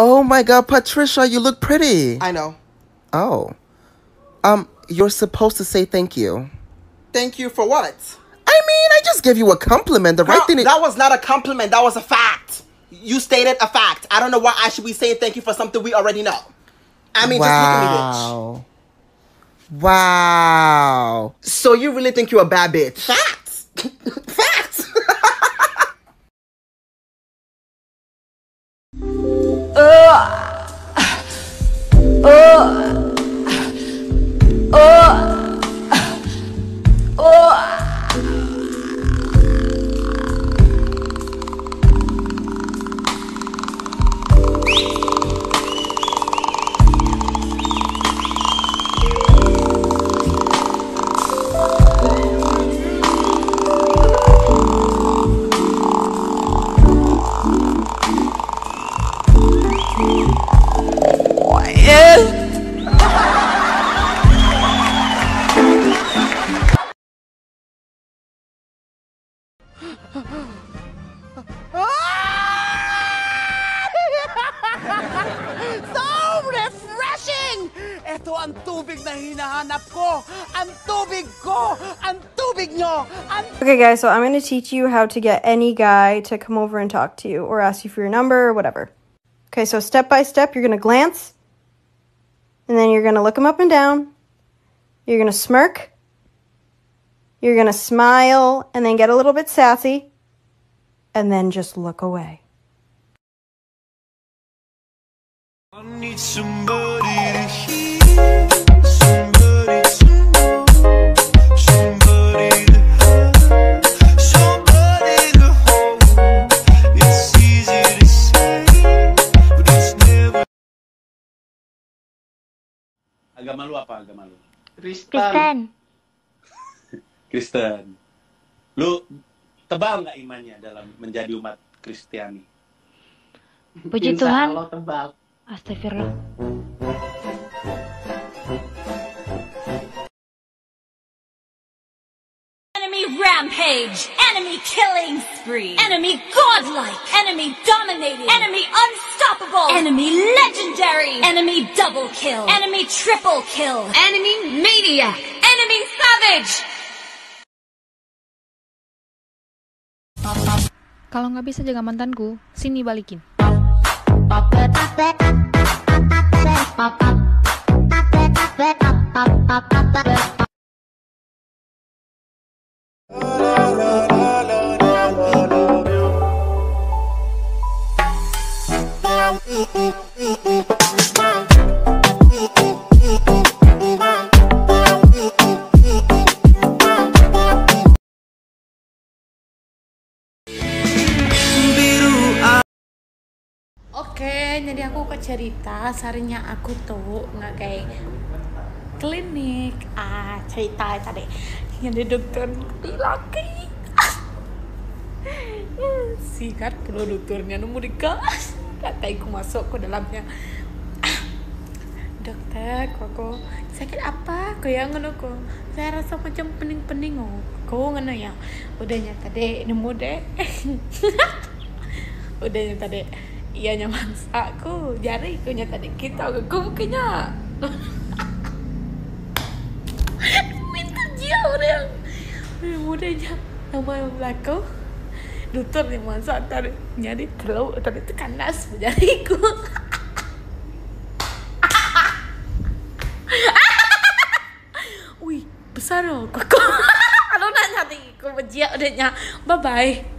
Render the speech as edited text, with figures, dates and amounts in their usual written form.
Oh my God, Patricia, you look pretty. I know. Oh. You're supposed to say thank you. Thank you for what? I mean, I just gave you a compliment. The right thing is... That was not a compliment. That was a fact. You stated a fact. I don't know why I should be saying thank you for something we already know. I mean, just look at me, bitch. Wow. So you really think you're a bad bitch? Facts. Facts. Ito ang tubig na hinahanap ko! Ang tubig ko! Ang tubig nyo! Okay guys, so I'm going to teach you how to get any guy to come over and talk to you or ask you for your number or whatever. Okay, so step by step, you're going to glance, and then you're going to look him up and down, you're going to smirk, you're going to smile, and then get a little bit sassy, and then just look away. I need somebody to hear, somebody to know, somebody to have, somebody to hold. It's easy to say, but it's never. Agama lu apa agama lu? Kristen. Kristen. Lu tebal nggak imannya dalam menjadi umat Kristiani? Puji Tuhan. Allah tebal. Astagfirullah. Enemy rampage, enemy killing spree, enemy godlike, enemy dominating, enemy unstoppable, enemy legendary, enemy double kill, enemy triple kill, enemy maniac, enemy savage. Kalau nggak bisa jaga mantanku, sini balikin. Oke, jadi aku ke cerita seharinya aku tuh nggak kayak klinik. Cerita tadi yang di dokter bilang sikat kalau dokternya nemu dikas dataiku masuk ke dalamnya. Dokter, kok sakit apa? Kok yang ngono kok? Saya rasa macam pening-pening kok ngono ya. Udahnya tadi nemu deh. Udahnya tadi iya nyaman aku jari kunya tadi kita aku mukanya minta jauh yang mudanya nama yang belakang dokter yang masak tadi jadi terlalu tadi itu kanas jariku. Wih besar loh kok. Kalau nanya tadi aku bejia udahnya bye bye.